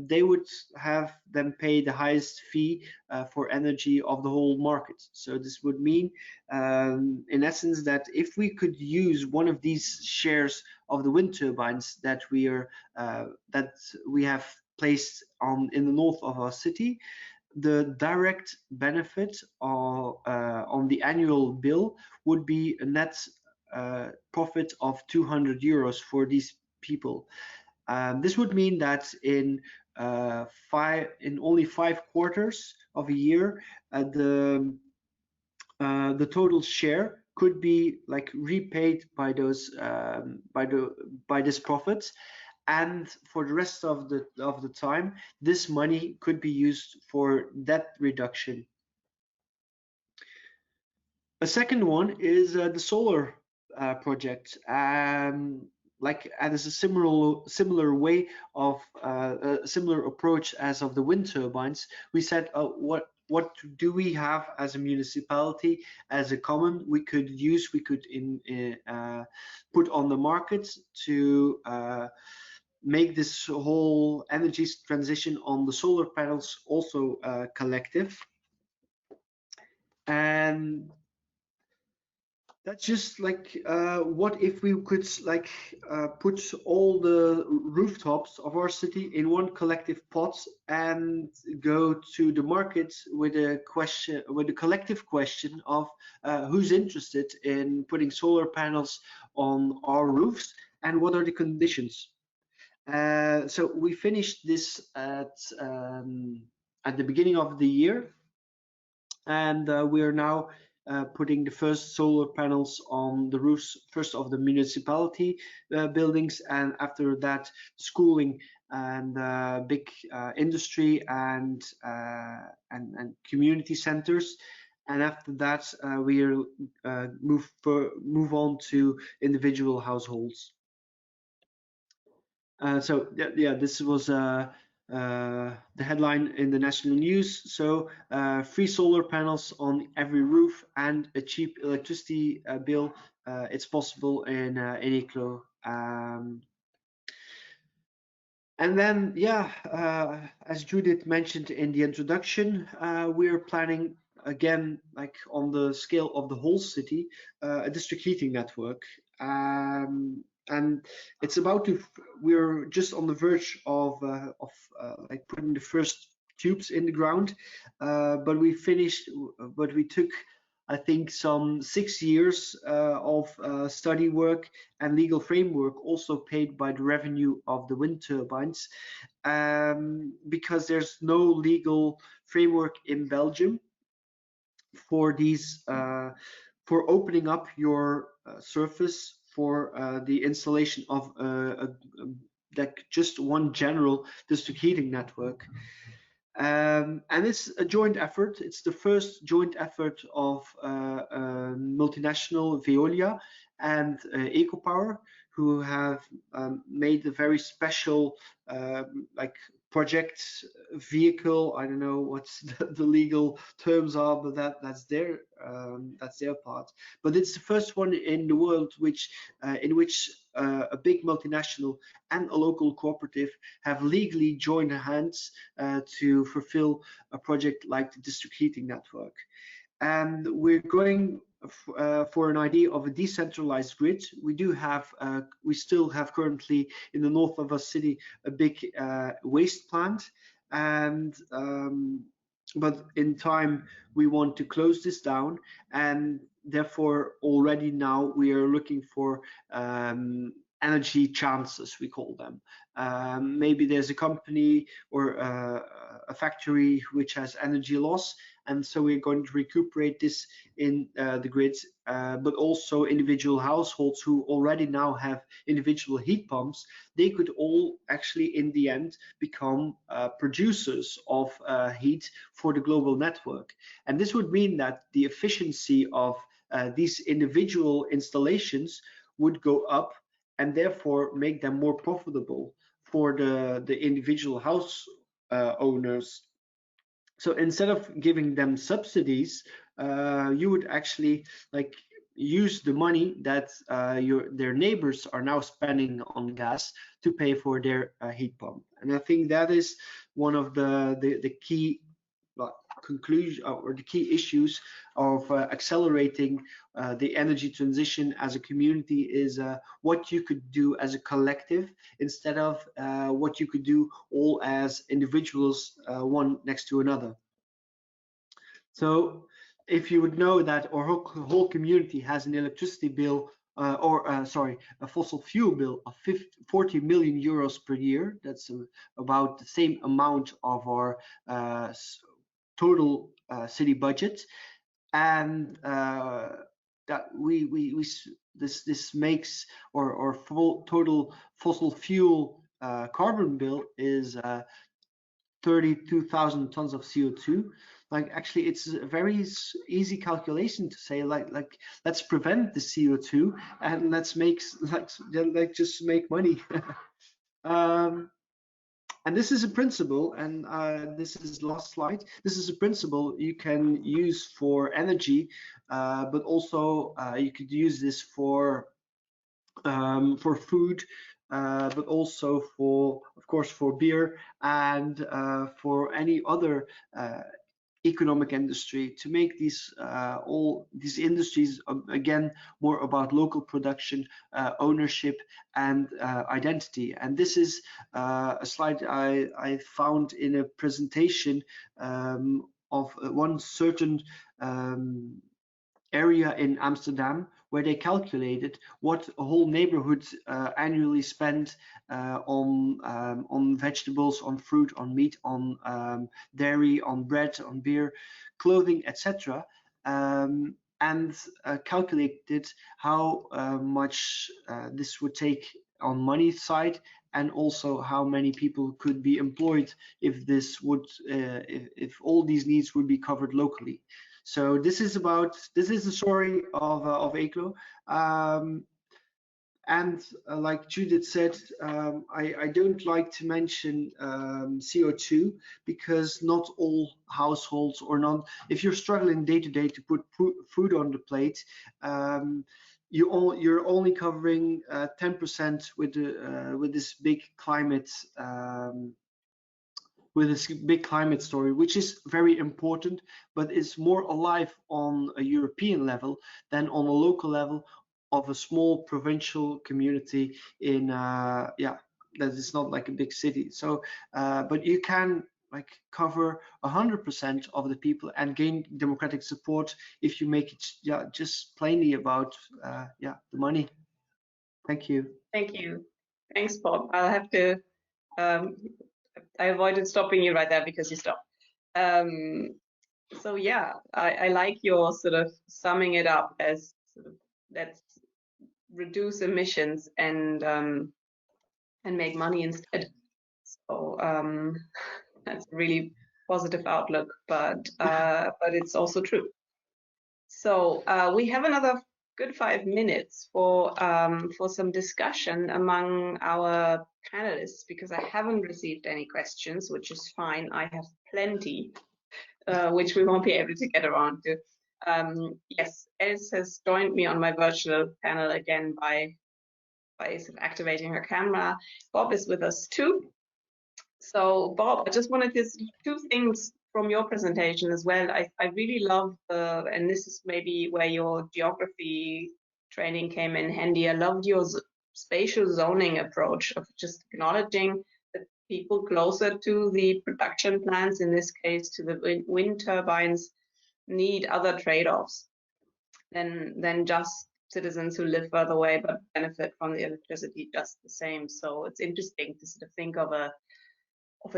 [SPEAKER 3] they would have them pay the highest fee for energy of the whole market. So this would mean, in essence, that if we could use one of these shares of the wind turbines that we have placed in the north of our city, the direct benefit on the annual bill would be a net profit of 200 euros for these people. This would mean that in only 5 quarters of a year, the total share could be like repaid by those by this profit, and for the rest of the time, this money could be used for debt reduction. A second one is the solar project. Like, and it's a similar way of a similar approach as of the wind turbines. We said, what do we have as a municipality, as a common we could use, we could put on the market to make this whole energy transition on the solar panels also collective. And that's just like, what if we could like put all the rooftops of our city in one collective pot and go to the market with a question, with a collective question of who's interested in putting solar panels on our roofs and what are the conditions. So we finished this at the beginning of the year, and we are now putting the first solar panels on the roofs, first of the municipality buildings, and after that schooling and big industry and community centers. And after that, we'll move on to individual households. So yeah, this was the headline in the national news. So free solar panels on every roof and a cheap electricity bill. It's possible in Eeklo. And then, yeah, as Judith mentioned in the introduction, we're planning again, like on the scale of the whole city, a district heating network. And it's about to, we're just on the verge of like putting the first tubes in the ground, but we took, I think, some 6 years of study work and legal framework, also paid by the revenue of the wind turbines, because there's no legal framework in Belgium for these, for opening up your surface for the installation of like just one general district heating network. And it's a joint effort. It's the first joint effort of multinational Veolia and EcoPower, who have made a very special like project vehicle. I don't know what the legal terms are, but that's their part. But it's the first one in the world which in which a big multinational and a local cooperative have legally joined hands to fulfill a project like the district heating network. And we're going for an idea of a decentralized grid. We do have, we still have currently in the north of our city a big waste plant, and but in time we want to close this down, and therefore already now we are looking for energy chances, we call them. Maybe there's a company or a factory which has energy loss, and so we're going to recuperate this in the grids, but also individual households who already now have individual heat pumps. They could all actually in the end become producers of heat for the global network. And this would mean that the efficiency of these individual installations would go up, and therefore make them more profitable for the individual house owners. So instead of giving them subsidies, you would actually like use the money that their neighbors are now spending on gas to pay for their heat pump. And I think that is one of the key conclusion or the key issues of accelerating the energy transition as a community, is what you could do as a collective instead of what you could do all as individuals, one next to another. So if you would know that our whole community has an electricity bill sorry, a fossil fuel bill of 40 million euros per year, that's about the same amount of our total city budget, and that this makes our full total fossil fuel carbon bill is 32,000 tons of CO2. Like actually, it's a very easy calculation to say like let's prevent the CO2 and let's make like just make money. And this is a principle, and this is the last slide. This is a principle you can use for energy, but also you could use this for food, but also for, of course, for beer and for any other economic industry, to make these all these industries again more about local production, ownership, and identity. And this is a slide I found in a presentation of one certain area in Amsterdam, where they calculated what a whole neighborhood annually spent on vegetables, on fruit, on meat, on dairy, on bread, on beer, clothing, etc. And calculated how much this would take on money side, and also how many people could be employed if this would if all these needs would be covered locally. So this is the story of Eeklo. And like Judith said, I don't like to mention CO2, because not all households, or not, if you're struggling day to day to put food on the plate, you're only covering 10% with this big climate story, which is very important, but it's more alive on a European level than on a local level of a small provincial community in that is not like a big city. So but you can like cover 100% of the people and gain democratic support if you make it just plainly about the money. Thank you.
[SPEAKER 1] Thank you. Thanks, Bob. I'll have to I avoided stopping you right there because you stopped. So yeah, I like your sort of summing it up as sort of, let's reduce emissions and make money instead. So that's a really positive outlook, but it's also true. So we have another good 5 minutes for some discussion among our panelists, because I haven't received any questions, which is fine. I have plenty, which we won't be able to get around to. Yes, Els has joined me on my virtual panel again by sort of activating her camera. Bob is with us too. So Bob, I just wanted to say 2 things from your presentation as well. I really love and this is maybe where your geography training came in handy. I loved your spatial zoning approach of just acknowledging that people closer to the production plants, in this case to the wind turbines, need other trade-offs than just citizens who live further away but benefit from the electricity just the same. So it's interesting to sort of think of a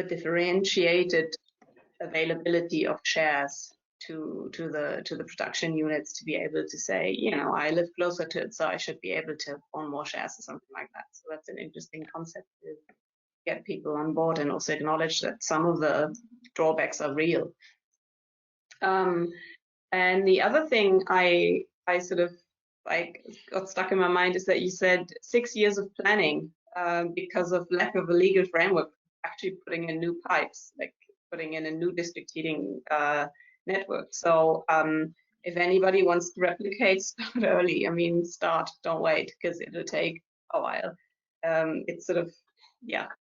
[SPEAKER 1] differentiated availability of shares to the production units, to be able to say, you know, I live closer to it, so I should be able to own more shares or something like that. So that's an interesting concept to get people on board, and also acknowledge that some of the drawbacks are real. And the other thing I sort of got stuck in my mind is that you said 6 years of planning because of lack of a legal framework, actually putting in new pipes, like putting in a new district heating network. So if anybody wants to replicate, start early. I mean, start, don't wait, because it'll take a while. It's sort of,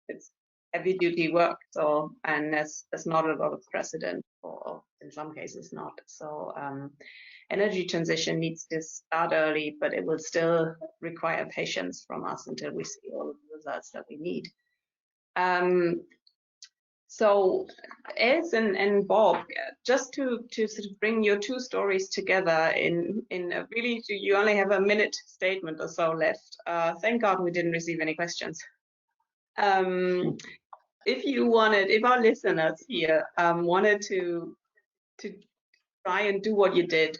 [SPEAKER 1] it's heavy duty work. So, and there's not a lot of precedent, or in some cases not. So energy transition needs to start early, but it will still require patience from us until we see all of the results that we need. So Els and Bob, just to sort of bring your 2 stories together in a really, you only have a minute statement or so left. Thank God we didn't receive any questions. If our listeners here wanted to try and do what you did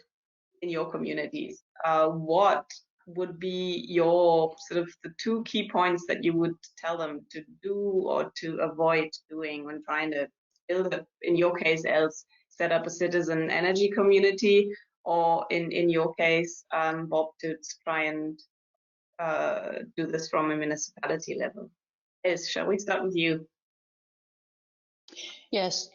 [SPEAKER 1] in your communities, what would be your sort of the 2 key points that you would tell them to do or to avoid doing when trying to build up, in your case, Els, set up a citizen energy community, or in your case, Bob, to try and do this from a municipality level? Els, shall we start with you?
[SPEAKER 2] Yes.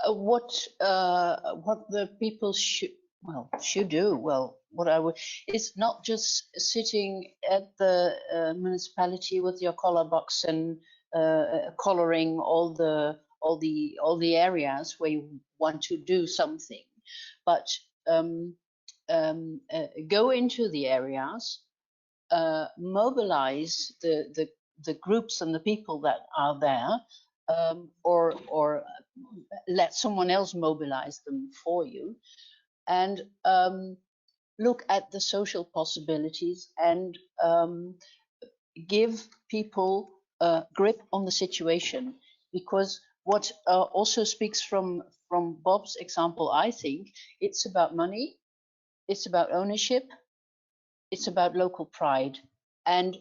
[SPEAKER 2] What the people should, Well, should do. Well, what I would, it's not just sitting at the municipality with your color box and coloring all the areas where you want to do something, but go into the areas, mobilize the groups and the people that are there, or let someone else mobilize them for you, and look at the social possibilities and give people a grip on the situation. Because what also speaks from Bob's example, I think, it's about money, it's about ownership, it's about local pride. And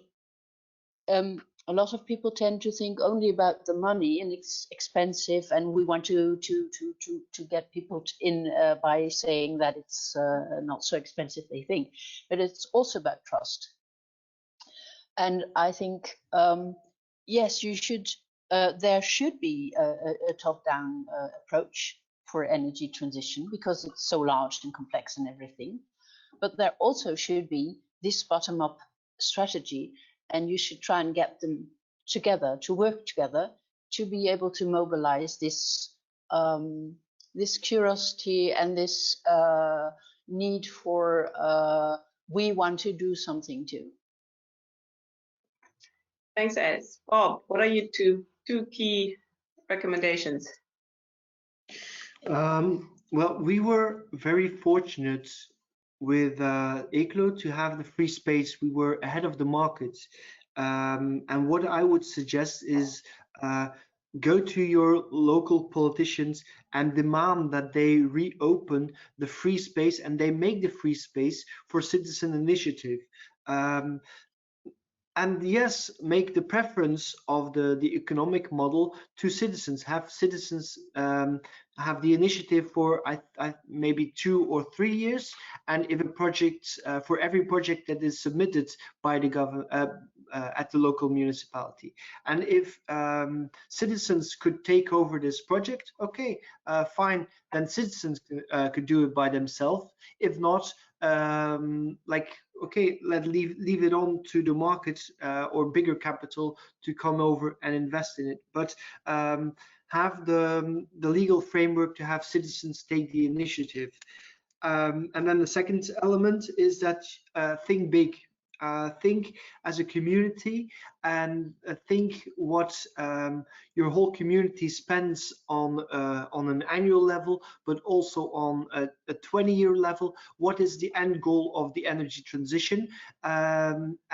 [SPEAKER 2] a lot of people tend to think only about the money, and it's expensive, and we want to get people in by saying that it's not so expensive, they think. But it's also about trust. And I think, yes, you should. There should be a top-down approach for energy transition, because it's so large and complex and everything. But there also should be this bottom-up strategy, and you should try and get them together, to work together, to be able to mobilize this this curiosity and this need for we want to do something too.
[SPEAKER 1] Thanks, Els. Bob, what are your two key recommendations?
[SPEAKER 3] Well, we were very fortunate with Eeklo to have the free space. We were ahead of the market. And what I would suggest is go to your local politicians and demand that they reopen the free space, and they make the free space for citizen initiative. And yes, make the preference of the economic model to citizens. Have citizens have the initiative for maybe 2 or 3 years, and if a project for every project that is submitted by the government at the local municipality, and if citizens could take over this project, okay, fine, then citizens could do it by themselves. If not, okay, leave it on to the market or bigger capital to come over and invest in it. But have the legal framework to have citizens take the initiative. And then the second element is that think big. Think as a community, and think what your whole community spends on an annual level, but also on a 20-year level. What is the end goal of the energy transition? And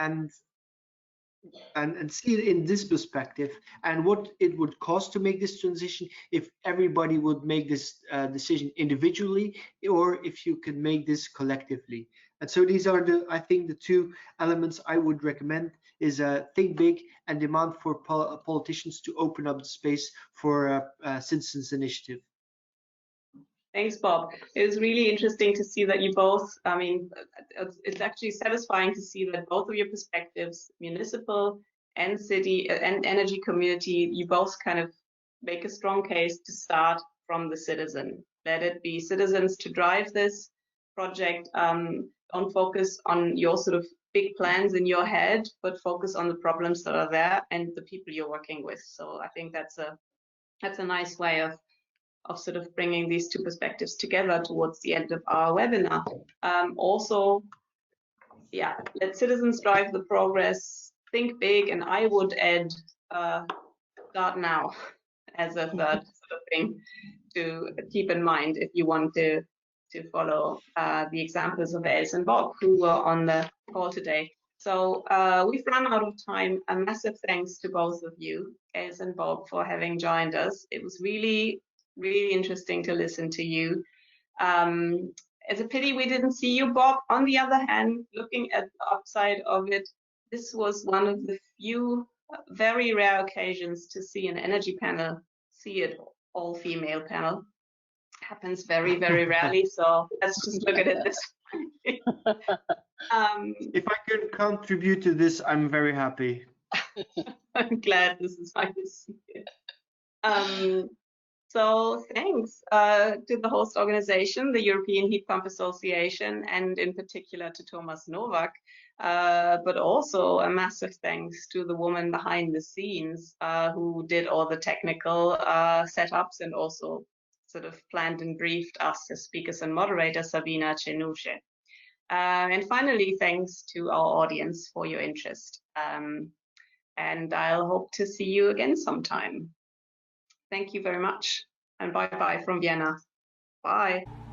[SPEAKER 3] see it in this perspective, and what it would cost to make this transition if everybody would make this decision individually, or if you can make this collectively. And so these are I think the two elements I would recommend is think big and demand for politicians to open up the space for citizens initiative.
[SPEAKER 1] Thanks, Bob. It was really interesting to see that you both, I mean, it's actually satisfying to see that both of your perspectives, municipal and city and energy community, you both kind of make a strong case to start from the citizen. Let it be citizens to drive this project. Don't focus on your sort of big plans in your head, but focus on the problems that are there and the people you're working with. So I think that's a nice way of sort of bringing these two perspectives together towards the end of our webinar. Also, yeah, let citizens drive the progress, think big, and I would add start now as a third sort of thing to keep in mind if you want to follow the examples of Els and Bob, who were on the call today. So we've run out of time. A massive thanks to both of you, Els and Bob, for having joined us. It was really interesting to listen to you. It's a pity we didn't see you, Bob. On the other hand, looking at the upside of it, this was one of the few very rare occasions to see an energy panel, see it all-female panel. Happens very rarely, so let's just look at it this way.
[SPEAKER 3] If I could contribute to this, I'm very happy.
[SPEAKER 1] I'm glad this is how you see it. So thanks to the host organization, the European Heat Pump Association, and in particular to Thomas Novak, but also a massive thanks to the woman behind the scenes who did all the technical setups and also sort of planned and briefed us as speakers and moderators, Sabina Cenuche. And finally, thanks to our audience for your interest. And I'll hope to see you again sometime. Thank you very much, and bye-bye from Vienna. Bye.